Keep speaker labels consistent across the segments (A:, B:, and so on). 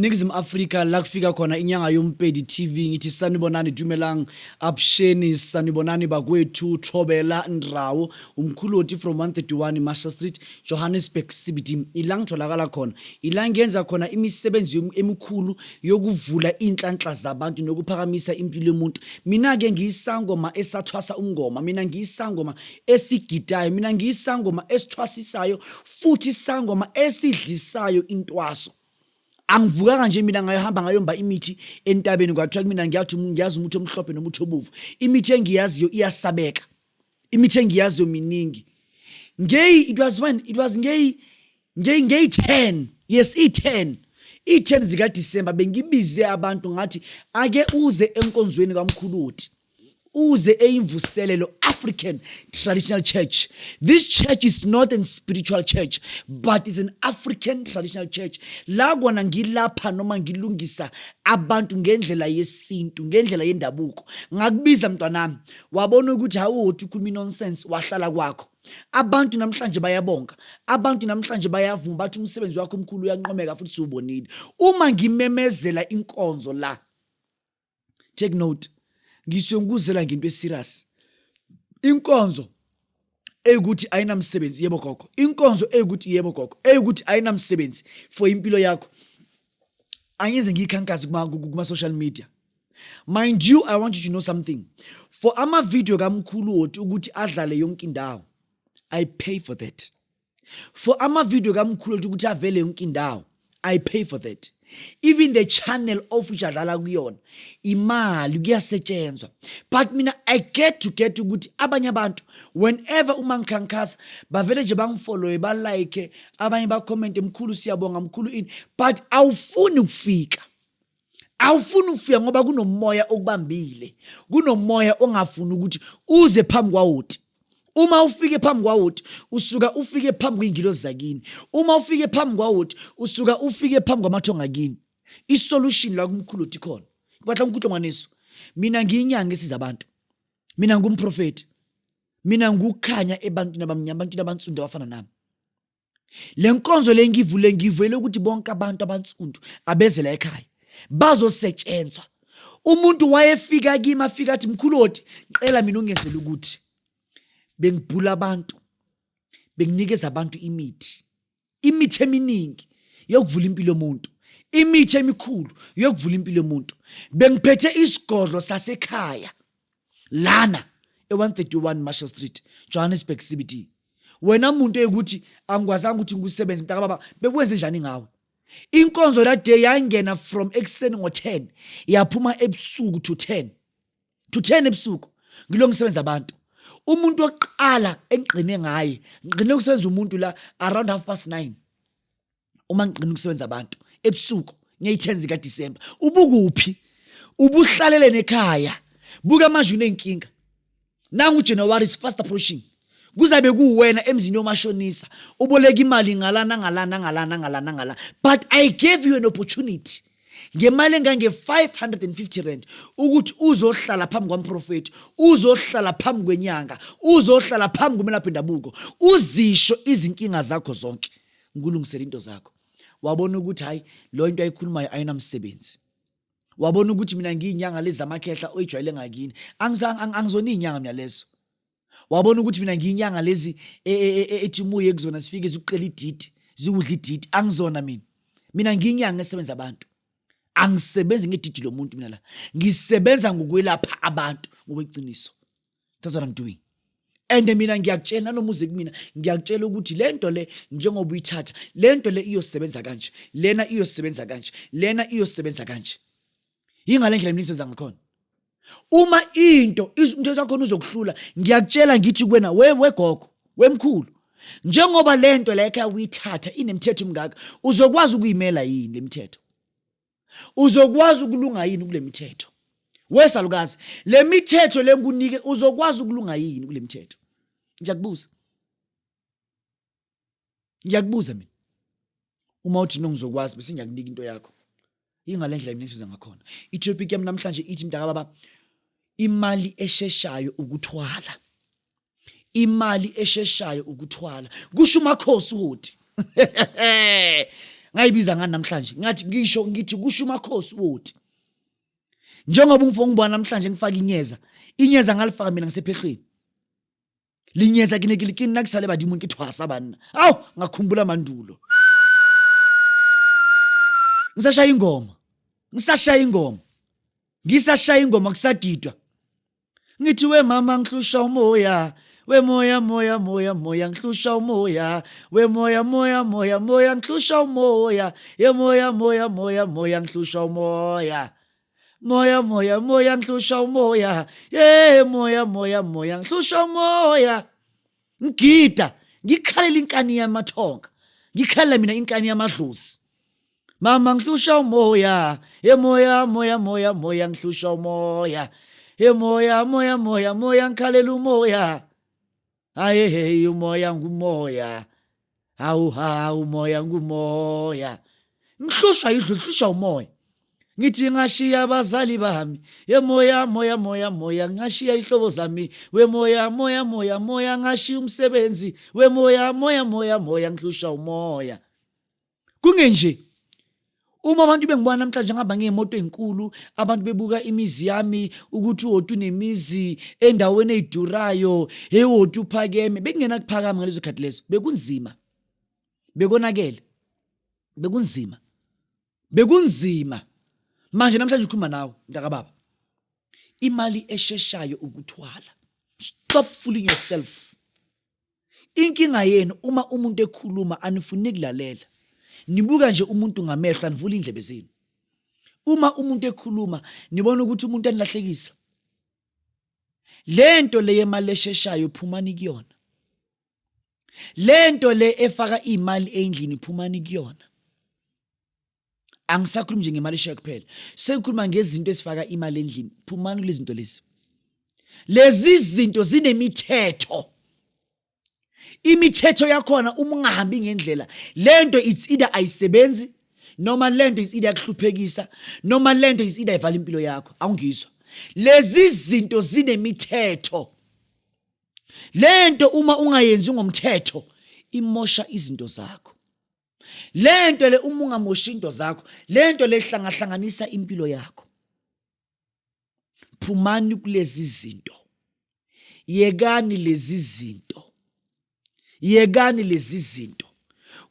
A: Nigizim Africa la kufika khona Inyanga YOMPEDI TV ngithi sanibonani dumelang absheni sanibonani bakwethu Thobela Ndrawo umkhuloti from 131 Marshall Street Johannesburg CBD ilang tholakala khona ilangenza khona imisebenzi emikhulu yokuvula inhlanhla zabantu nokuphakamisa impilo yomuntu mina ke ngiyisangoma esathwasa umngoma mina ngiyisangoma esigidayo mina ngiyisangoma esithwasisayo futhi isangoma esidlisayo intwaso angivuka kanje mina ngayihamba ngayomba imithi entabeni kwathiwa mina ngiyazi umuthi omhlophe nomuthi obuvu imithi engiyaziyo iyasabeka imithi engiyaziyo miningi it was 10 yes i10 zika December bengibize abantu ngathi ake uze enkonzweni kaMkhuluti uze eyimvuselelo African traditional church. This church is not a spiritual church but is an African traditional church. La kwana ngilapha noma ngilungisa abantu ngendlela yesintu ngendlela yendabuko. Ngakubiza mntwanami wabona ukuthi awuthi ukhuluma nonsense wahlala kwakho. Abantu namhlanje bayabonga abantu namhlanje bayavuma bathi umsebenzi wakho omkhulu uyanqomeka futhi subonile. Uma ngimemezela inkonzo la take note ngisonguzela ngento eserious inkonzo eyukuthi ayinamsebenzi yebo gogo inkonzo eyukuthi yebo gogo eyukuthi ayinamsebenzi for impilo yakho angeze ngikhankazi kuma social media. Mind you, I want you to know something. For ama video kaMkhulu othi ukuthi adlale yonke indawo I pay for that. For ama video kaMkhulu othi ukuthi avele yonke indawo I pay for that. Even the channel of which adlala kuyona imali kuyasetshenzwa but mina I get ukuthi abanye abantu whenever uma ngikhankasa bavele nje bangifollow ba like abanye ba comment mkhulu siyabonga mkhulu ini but awufuni ukufika ngoba kunomoya okubambile kunomoya ongafuni ukuthi uze phambi kwawuthi. Uma ufike phambi kwawuthi usuka ufike phambi kwingilosi zakini uma ufike phambi kwawuthi usuka ufike phambi kwamathonga kini isolution la kuMkhulu uthi khona kubatla umkhulu ngwaneso mina ngiyinyanga esiza abantu mina ngumprofeti mina ngukhanya ebantwini abamnyama abantwini abansundu abafana nami le nkonzo le ngivule ukuthi bonke abantu abansundu abezela ekhaya bazosetshenzwa umuntu wayefika kimi afika athi mkhulu othi qela mina ungenzela ukuthi bengibhula abantu benginikeza abantu imithi eminingi yokuvula impilo yomuntu imithi emikhulu yokuvula impilo yomuntu bengiphethe isigodlo sasekhaya lana e131 Marshall Street Johannesburg CBD wena umuntu ukuthi angikwazanga ukuthi ngikusebenze mntaka baba bekwenze njani ngawe inkonzo that day yangena from ekseni ngo10 yaphuma ebusuku to 10 ebusuku ngilongisebenza abantu umuntu oqala engqine ngaye ngqine ukusebenza umuntu la around 9:30 uma ngqine ukusebenza abantu ebusuku ngeyi10 zika December ubukuphi ubuhlalele nekhaya buka amajune enkinga nangu January is fast approaching kuzabe kuwena emzini omashonisa uboleka imali ngalana but I gave you an opportunity ngemali engange 550 rand ukuthi uzohlala phambi kwamprofeti uzohlala phambi kwenyanga uzohlala phambi kumelaphi ndabuko uzisho izinkinga zakho zonke ngulungisela into zakho wabona ukuthi hayi lo into ayikhulumayo ayinamsebenzi wabona ukuthi mina ngiyinyanga lezi zamakhehla oyijwayele ngakini angizona inyanga mina lezo wabona ukuthi mina ngiyinyanga lezi ethi umuye kuzona sifike ziqela ididi ziwudla ididi angizona mina ngiyinyanga esebenza abantu angisebenzi ngedidi lomuntu mina la ngisebenza ngokwelapha abantu ngokweqiniso. That's what I'm doing. And mina ngiyakutshela nanomuze kumina ngiyakutshela ukuthi lento le njengoba uyithatha lento le iyosebenza kanje lena iyosebenza kanje lena iyosebenza kanje ingale ndlela emnisenza ngakhona uma into izinto zakho uzokuhlula ngiyakutshela ngithi kuwena we gogo wemkhulu njengoba lento la ekhaya uyithatha inemthetho mngaka uzokwazi ukuyimela yini lemithetho uzokwazi ukulunga yini kule mithetho wesalukazi le mithetho lengunike uzokwazi ukulunga yini kule mithetho ngiyakubuza Ngiyakubuza mina. Uma uthi nongizokwazi bese ngiyakunika into yakho. Ingalendlela mina ngisiza ngakhona. I-topic yami namhlanje ithi mntaka baba, imali esheshayo ukuthwala. Imali esheshayo ukuthwala. Kusho uMakhosi uthi. Ngayibiza ngani namhlanje? Ngathi ngithi kusho uMakhosi uthi. Njengoba ngibona namhlanje ngifaka inyeza. Inyeza ngalifaka mina ngisephehlweni. Linyeza kini nakusale badi umuntu ithwasa bani. Awu ngakhumbula mandulo. Ngisashaya ingoma. Ngisashaya ingoma kusagidwa. Ngithi we mama ngihlusha umoya. We moya ngihlusha umoya. We moya ngihlusha umoya. Ye moya ngihlusha umoya. Moya ngihlusha umoya. Ye moya ngihlusha umoya. Ngigida, ngikhalela inkani yamathonga. Ngikhalela mina inkani yamadlozi. Mama ngihlusha umoya. Ye moya ngihlusha umoya. Ye moya ngikhalela umoya. Aye hey umoya ngumoya. Hawu umoya ngumoya. Ngihlusha umoya. Ngithi ngashiya abazali bami. Ye moya ngashiya ihlobo zami. We moya ngashiya umsebenzi. We moya ngihlusha umoya. Kungenje uma abantu bengibona namhlanje ngaba ngeemoto ezinkulu, abantu bebuka imizi yami ukuthi uhotu nemizi endaweni eyidurayo, ehotu uphakeme, bekungena kuphakama ngalezo khathi lezo. Bekunzima. Bekonakele. Bekunzima. Manje namhlanje ukhuluma nawe mntaka baba. Imali esheshayo ukuthwala. Stop fooling yourself. Inkinga yenu uma umuntu ekhuluma anifuni ukulalela. Nibuka nje umuntu ngamehlo anivula indlebe zenu. Uma umuntu ekhuluma nibona ukuthi umuntu anilahlekisa. Lento le yemali esheshayo phumani kuyona. Lento le efaka imali endlini phumani kuyona. Angisakhulumi nje ngemali esheshayo kuphela. Sekukhuluma ngezinto ezifaka imali endlini. Phumani kulezi zinto lezi. Lezi zinto zinemithetho. Imithetho yakhona uma ungahambi ngendlela, lento is either ayisebenzi noma lento is either yakuhluphekisa noma lento is either ivala impilo yakho. Awungizwa. Lezi zinto zinemithetho. Lento uma ungayenzi ngomthetho imosha izinto zakho. Lento le uma ungamoshi into zakho, lento le hlangahlanganisa impilo yakho. Phumani kulezi zinto. Yekani lezi zinto.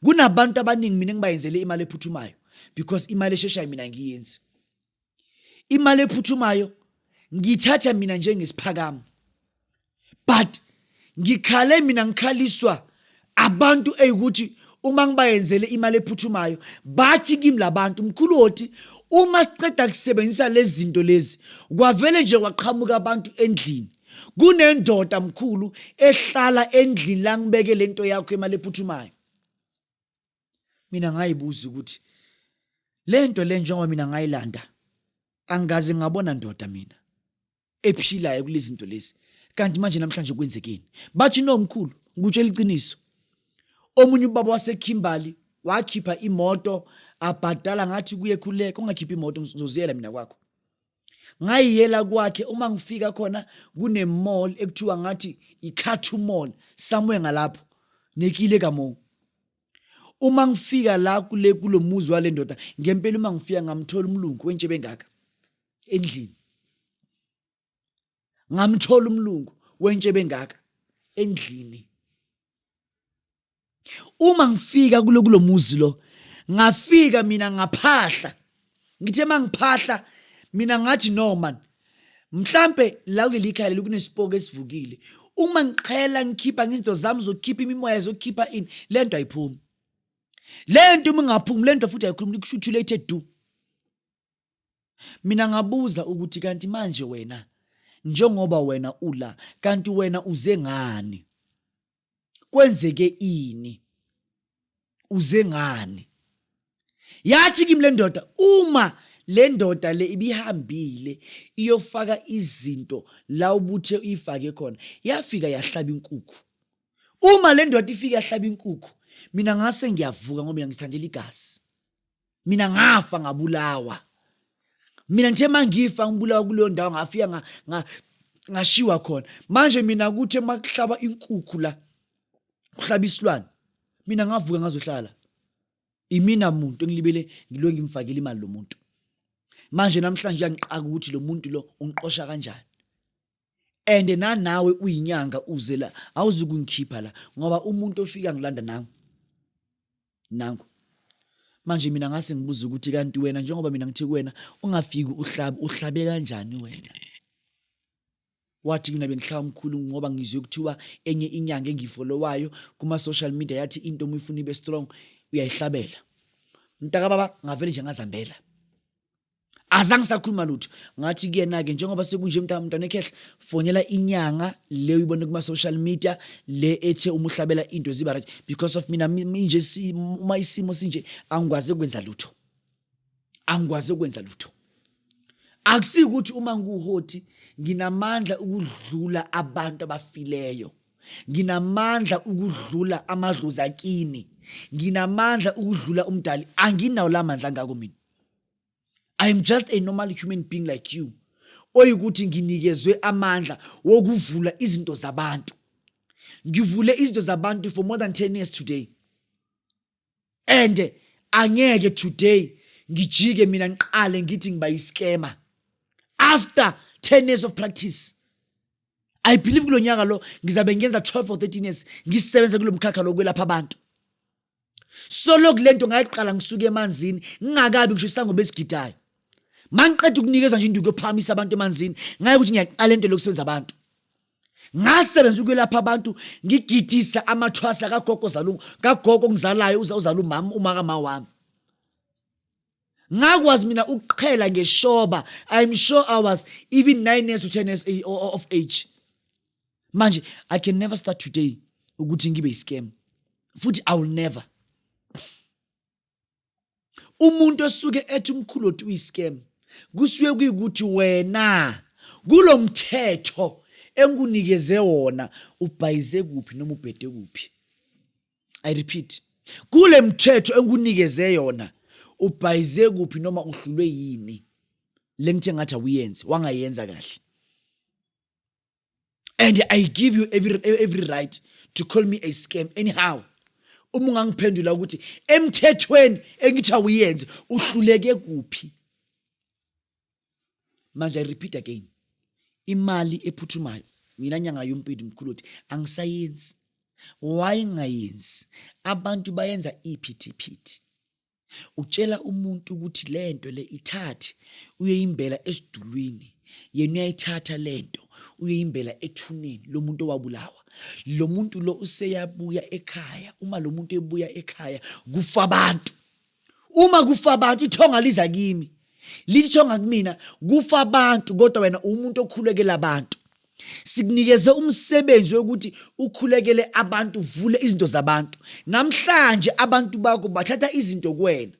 A: Kunabantu abaningi mina ngibayenzele imali ephuthumayo because imali esheshayo mina ngiyenzi. Imali ephuthumayo ngithatha mina njengesiphakamo. But ngikhaliswa abantu eyukuthi uma ngibayenzele imali ephuthumayo bathi kimi labantu mkhulu othi uma siqeda kusebenzisa lezi zinto lezi kwavele nje kwaqhamuka abantu endlini. Kunendoda mkhulu ehlala endlini la ngibeke lento yakho imali ephuthumayo. Mina ngayibuza ukuthi lento le njengoba mina ngayilanda angaze ngabona ndoda mina ephilayo kulezi zinto lezi. Kanti manje namhlanje kwenzekeni? Bathi no mkhulu ngikutshela iqiniso. Omunye ubaba waseKimberley wakhipha imoto abhadala ngathi kuye khuleka. Ungakhipha imoto ngizoziyela mina kwakho. Ngayiyela kwakhe uma ngifika khona kune mall ekuthiwa ngathi iKhathu Mall somewhere ngalapho nekile kamo. Uma ngifika la kulo muzi wale ndoda ngempela uma ngifika ngamthola umlungu wentshebe engaka endlini. Ngamthola umlungu wentshebe engaka endlini. Uma ngifika kulo muzi lo ngafika mina ngaphahla. Ngithe mangiphahla mina ngathi no man. Mhlambe la kulelikhaya kunesipoko esivukile. Uma ngiqhela ngikhipha ngezinto zami zokukhipha imimoya zokukhipha in lento ayiphumi. Lento uma ngaphumi lento futhi ayikhulumi kusho too late do. Mina ngabuza ukuthi kanti manje wena njengoba wena ula kanti wena uze ngani? Kwenzeke ini? Uze ngani? Yathi kimi le ndoda uma le ndoda le ibihambile iyofaka izinto la ubuthe uyifake khona yafika yahlaba inkukhu. Uma le ndoda ifika yahlaba inkukhu mina ngase ngiyavuka ngoba mina ngithandela igazi, mina ngafa ngabulawa, mina ngithe mangifa ngibulawa kuleyo ndawo ngafika ngashiwa khona. Manje mina kuthe makuhlaba inkukhu la kuhlaba isilwane, mina ngavuka ngazohlala. Imina umuntu engilibele ngilo ngimfakela imali lo muntu. Manje namhlanje yangiqaka ukuthi lo muntu lo ungiqosha kanjani. And nawe uyinyanga uze la awuzukungikhipha la ngoba umuntu ofika ngilanda nangu. Manje mina ngase ngibuza ukuthi kanti wena njengoba mina ngithi kuwena ungafiki uhlabe kanjani wena? Wathi mina bengihlaba umkhulu ngoba ngizwe ukuthiwa enye inyanga engifollowayo kuma social media yathi into umifuna ibe strong uyayihlabela. Mntaka baba ngavele nje ngazambela. Azange sakhuluma lutho. Ngathi kuyena ke njengoba sekunje mntana ekhehla fonela inyanga le uyibone kuma social media le ethe umuhlabela into ziba right because of mina nje uma isimo sinje angikwazi ukwenza lutho. Akusiki ukuthi uma nguhoti nginamandla ukudlula abantu abafileyo. Nginamandla ukudlula amadlozi akini. Nginamandla ukudlula umdali. Anginawo la mandla ngako mina. I am just a normal human being like you. Oyikuthi nginikezwe amandla wokuvula izinto zabantu. Ngivule izinto zabantu for more than 10 years today. And angeke today ngijike mina ngiqale ngithi ngiba iscammer. After 10 years of practice, I believe kulo nyaka lo ngizabe ngenza 12 or 13 years ngisebenza kulo mkhakha lokwelapha abantu. So lokulento ngayiqala ngisuke emanzini ngingakabi ngisho isango besigidayo. Mangiqeda ukunikeza nje induku yophamisa abantu emanzini ngaye ukuthi ngiyaqala into lokusebenza abantu. Ngasebenza ukwelapha abantu ngigidisa amathwasa kagogo ngizalayo uzala umama wami. Ngakwazi mina ukuqhela ngeshoba. I'm sure I was even 9 years to 10 years of age. Manje I can never start today ukuthi ngibe iscam. Futhi I will never. Umuntu osuke ethi umkhulu othi uyiscam kusuye kuyikuthi wena kulo mthetho engunikeze wona ubhayize kuphi noma ubhede kuphi. I repeat, kule mthetho engunikeze yona ubhayize kuphi noma uhlulwe yini le ngithe ngathi awuyenzi wangayenza kahle. And I give you every right to call me a scam anyhow. Uma ungangiphendula ukuthi emthethweni engithi awuyenzi uhluleke kuphi. Manje I repeat again. Imali ephuthumayo mina Inyanga YOMPEDI mkhuluthi angisayenzi. Why ngayenzi? Abantu bayenza iphithiphithi. Utshela umuntu ukuthi lento le ithathe uyeyimbela esidulwini. Yena uyayithatha lento uyeyimbela ethuneni lo muntu owabulawa. Lo muntu lo useyabuya ekhaya. Uma lo muntu ebuya ekhaya kufa abantu. Uma kufa abantu ithonga liza kimi. Lithonga kumina kufa abantu kodwa wena umuntu okhulekela abantu. Sikunikeze umsebenzi wokuthi ukhulekele abantu uvule izinto zabantu. Namhlanje abantu bakho bathatha izinto kuwena.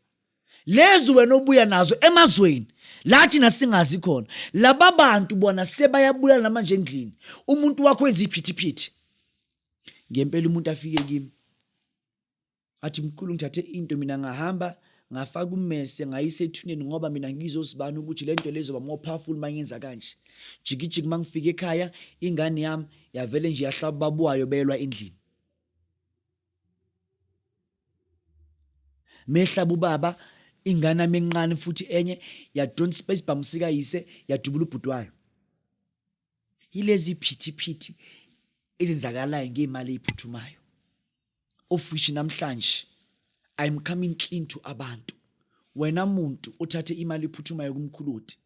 A: Lezo wena obuya nazo emazweni lathi nasingazi khona. Laba bantu bona sebayabulala namanje endlini. Umuntu wakho wenza iphithiphithi. Ngempela umuntu afike kimi athi mkhulu ngithathe into mina ngahamba ngafaka ummese ngayise ethuneni ngoba mina ngizosibana ukuthi lento lezo ba more powerful manyenza kanje. Jikijiki mangifika ekhaya ingane yami yavele nje yahlaba babuwayo belwa endlini. Mehlaba ubaba ingane yami encane futhi enye ya don't space bamsika yise yadubula ubhutwayo. Ilezi phithiphithi ezenzakalayo ngeimali eziphuthumayo. Ofishi namhlanje I'm coming clean to abantu. Wena muntu uthathe imali ephuthumayo kumkhuluti.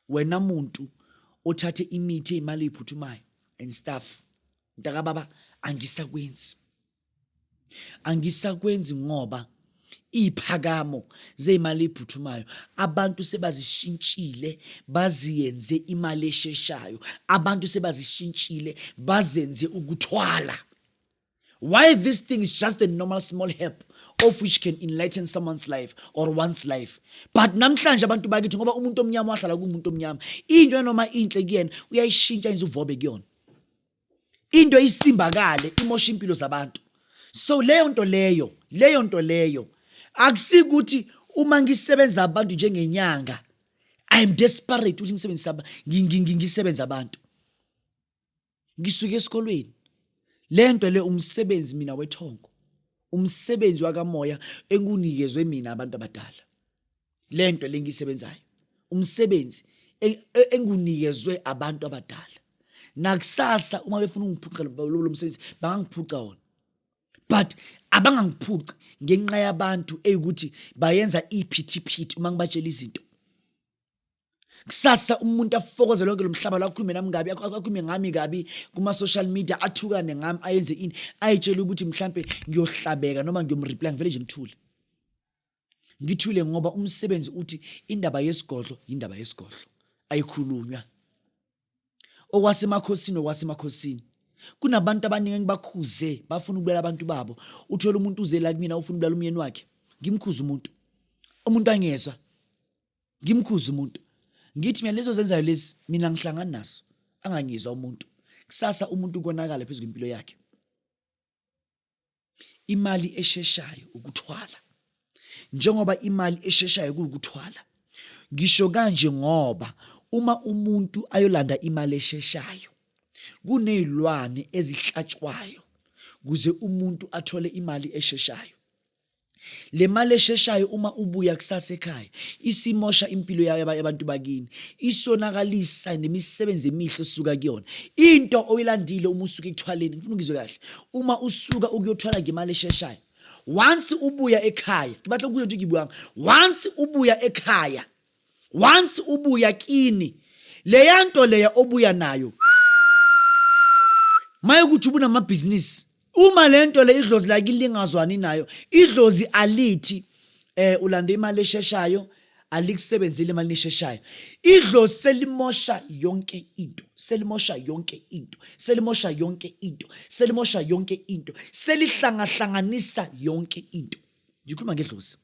A: Wena muntu uthathe imithi imali ephuthumayo and stuff. Mntaka baba angisakwenzi ngoba iphakamo zeimali ephuthumayo abantu sebazishintshile baziyenze imali esheshayo. Abantu sebazishintshile bazenze ukuthwala. Why this thing is just a normal small help of which can enlighten someone's life or one's life. But namhlanje abantu bakithi ngoba umuntu omnyama wahlala kumuntu omnyama into enoma inhle kuyena uyayishintsha inze uvobe kuyona. Into isimbakale imosha impilo zabantu. So leyo nto leyo akusikuthi uma ngisebenza abantu njengenyanga I'm desperate ukuthi ngisebenza abantu. Ngisuke esikolweni. Lento le umsebenzi mina wethongo. Umsebenzi wakamoya engunikezwe mina abantu abadala. Lento le ngisebenzayo. Umsebenzi engunikezwe abantu abadala. Nakusasa uma befuna ungiphuca lo msebenzi bangangiphuca wona. But abangangiphuca ngenxa yabantu eyukuthi bayenza iphithiphithi uma ngibatshela izinto. Kusasa umuntu afokoze lonke lomhlaba la akhulume nami ngabi akhulume ngami kabi kuma social media athukane ngami ayenze ini ayitshela ukuthi mhlambe ngiyohlabeka noma ngiyomreply ngivele nje ngithule ngoba umsebenzi uthi indaba yesigodlo indaba yesigodlo ayikhulunywa okwasemakhosini kunabantu abaningi engibakhuze bafuna ukubela abantu babo uthola umuntu uze la kumina ufuna ukubela umyeni wakhe ngimkhuza umuntu angezwa ngimkhuza umuntu ngithi mina lezo zenzayo lezi mina ngihlangana naso angangizwa umuntu kusasa umuntu konakala phezulu impilo yakhe. Imali esheshayo ukuthwala. Njengoba imali esheshayo ukuthwala ngisho kanje ngoba uma umuntu ayolanda imali esheshayo kunezilwane ezihlatshwayo kuze umuntu athole imali esheshayo. Le mali esheshayo uma ubuya kusasa ekhaya isimosha impilo yabantu bakini, isonakalisa nemisebenzi emihle esuka kuyona. Into oyilandile uma usuka ekuthwaleni ngifuna ukuzwe kahle, uma usuka ukuyothwala ngemali esheshayo once ubuya ekhaya kibatho kuyo nje ngibuyanga once ubuya kini le yanto leya obuya nayo maye ukuthi ubuna amabhizinisi uma lento le idlozi la kilingazwani nayo idlozi alithi ulanda imali esheshayo alikusebenzile imali esheshayo idlozi selimosha yonke into selihlanganisa yonke into. Ngikhuluma ngedlozi.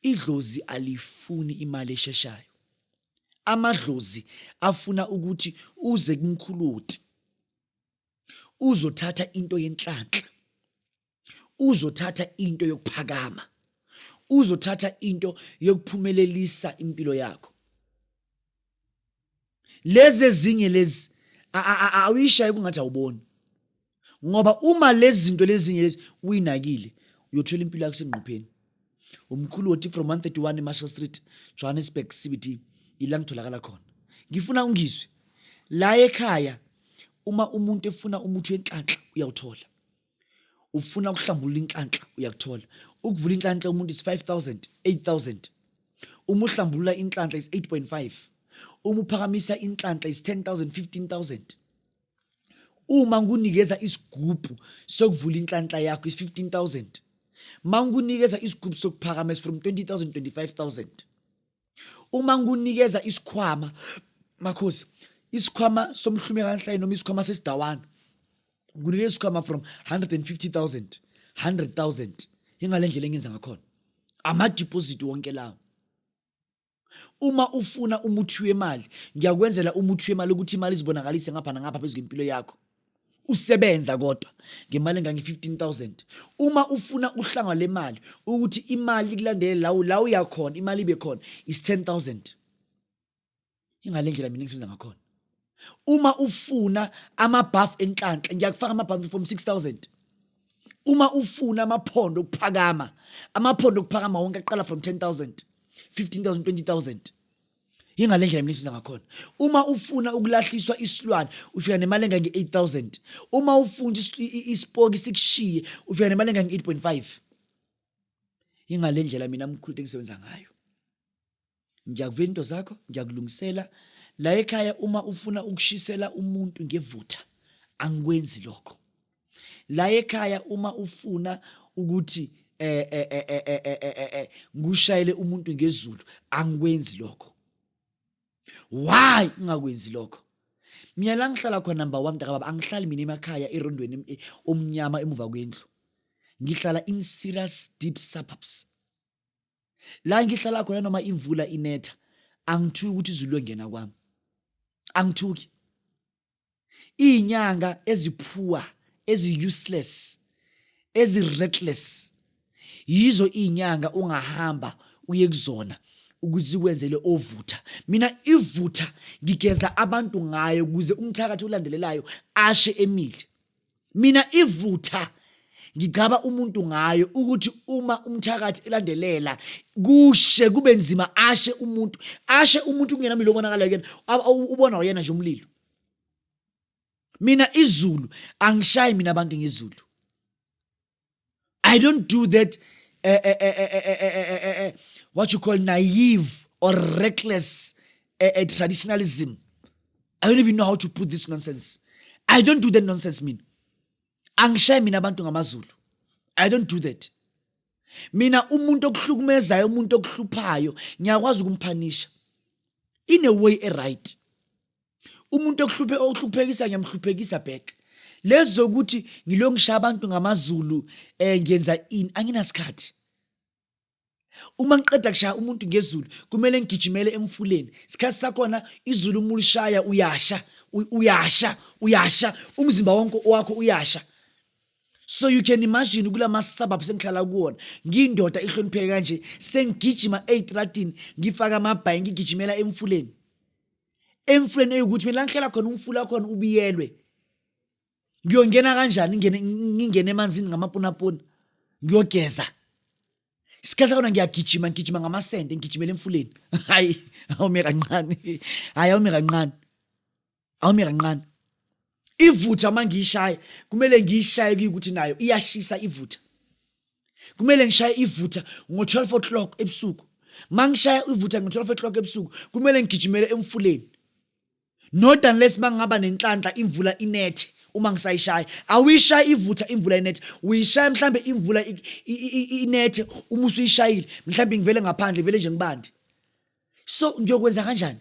A: Idlozi alifuni imali esheshayo. Amadlozi afuna ukuthi uze kumkhuluti uzothatha into yenhlanhla, uzothatha into yokuphakama, uzothatha into yokuphumelelisa impilo yakho. Lezi ezinye lezi awuyishaye kungathi awuboni, ngoba uma lezi zinto lezinye lezi uyinakile uyothola impilo yakho sengqopheni. Umkhuluti from 131 Marshall Street, Johannesburg CBD ila ngitholakala khona. Ngifuna ungizwe la ekhaya uma umuntu efuna umuthi wenhlanhla uyawuthola. Ufuna ukuhlambulula inhlanhla uyakuthola. Ukuvula inhlanhla umuntu is 5,000, 8,000. Uma uhlambulula inhlanhla is 8.5. Uma uphakamisa inhlanhla is 10,000, 15,000. Uma ngunikeza isigubhu sokuvula inhlanhla yakho is 15,000. Mangunikeza isigubhu sokuphakamisa from 20,000 25,000. Uma ngunikeza isikhwama makhosi isikhwama somhlumeka kanhlanye noma isikhwama sesidawana ngunikeza isikhwama from 150,000 100,000 ingalendlela engenza ngakhona ama deposit wonke lawo. Uma ufuna umuthi wemali ngiyakwenzela umuthi wemali ukuthi imali izibonakalise ngapha nangapha phezulu impilo yakho usebenza kodwa ngemali engange 15,000. Uma ufuna uhlanga lemali ukuthi imali kulandele la uyakhona imali ibe khona is 10,000 ingalendlela mina ngisenza ngakhona. Uma ufuna amabuff enhlanhla ngiyakufaka amabuff from 6,000. Uma ufuna amaphondo okuphakama wonke aqala from 10,000 15,000 20,000 ingalendlela mina ngisenza ngakhona. Uma ufuna ukulahliswa isilwane ufika nemali engange 8,000. Uma ufuna isipoki sikushiye ufika nemali engange 8.5 ingalendlela mina mkhulu engisebenza ngayo. Ngiyakuvela into zakho ngiyakulungisela la ekhaya. Uma ufuna ukushisela umuntu ngevutha angikwenzi lokho. La ekhaya uma ufuna ukuthi ngushayele umuntu ngezulu angikwenzi lokho. Why ngakwenzi lokho? Mina la ngihlala khona number 1 mntakababa angihlali mina emakhaya erondweni omnyama emuva kwendlu. Ngihlala in serious deep suburbs. La ngihlala khona noma imvula inetha angithuki ukuthi izulu longena kwami. Angithuki. Inyanga eziphuwa ezi useless ezi-reckless yizo inyanga ungahamba uye kuzona ukuze ukwenzele ovutha. Mina ivutha ngigeza abantu ngayo ukuze umthakathi ulandelelayo ashe emile. Mina ivutha ngicaba umuntu ngayo ukuthi uma umthakathi elandelela kushe kube nzima ashe umuntu kungena milo obonakala yena ubona uyena nje umlilo. Mina izulu angishayi mina abantu ngizulu. I don't do that what you call naive or reckless traditionalism. I don't even know how to put this nonsense. I don't do that nonsense mina. Angishayi mina abantu ngamaZulu. I don't do that. Mina umuntu okuhlukumezayo, umuntu okuhluphayo, ngiyakwazi ukumphanisha in a way right. Umuntu okuhluphekisa ngiyamhluphekisa back. Lezo ukuthi ngilongisha abantu ngamaZulu ngiyenza ini anginasikhathi. Uma ngiqeda kushaya umuntu ngezulu kumele ngigijimele emfuleni. Isikhathi sakhona izulu umulishaya uyasha umzimba wonke wakho uyasha. So you can imagine kula masababs engihlala kuwona ngiyindoda ihlonipheke kanje sengigijima eitratini ngifaka amabhayi ngigijimela emfuleni eyukuthi mina ngihlala khona umfula khona ubiyelwe ngiyongena kanjani ngingene emanzini ngamapunapuna ngiyogeza. Isikhathi khona ngiyagijima ngamasende ngigijimela emfuleni. Hayi awumi kancane. Ivutha mangiyishaya kumele ngiyishaye ukuthi nayo iyashisa ivutha. Kumele ngishaye ivutha ngo-12 o'clock ebusuku. Mangishaya ivutha ngo-12 o'clock ebusuku kumele ngigijimele emfuleni. Not unless mangaba nenhlanhla imvula inethe uma ngisayishaya. Awuyishaya ivutha imvula inethe. Uyishaya mhlambe imvula inethe uma usuyishayile mhlambe ngivele ngaphandle vele nje ngibandi. So ngiyokwenza kanjani?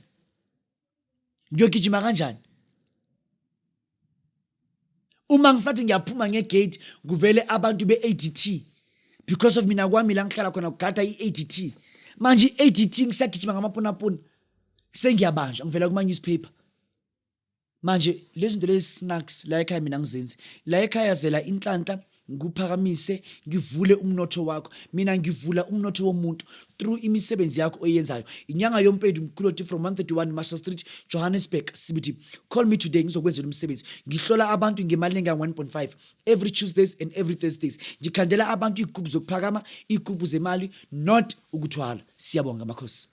A: Ngiyogijima kanjani? Uma ngisathi ngiyaphuma ngegate kuvele abantu be-ADT because of mina kwami la ngihlala khona kugada i-ADT. Manje i-ADT ngisagijima ngamapunapuna sengiyabanjwa ngivela kuma-newspaper. Manje lezi zinto lezi snacks la ekhaya mina ngizenzi. La ekhaya zela inhlanhla ngikuphakamise ngivule umnotho wakho. Mina ngivula umnotho womuntu through imisebenzi yakho oyenzayo. Inyanga yompedi umkhuloti from 131 Master Street, Johannesburg, CBD. Call me today ngizokwenzela umsebenzi. Ngihlola abantu ngemali enga 1.5 every Tuesdays and every Thursdays. Ngikhandela abantu igubhu zokuphakama, igubhu zemali, not ukuthwala. Siyabonga makhosi.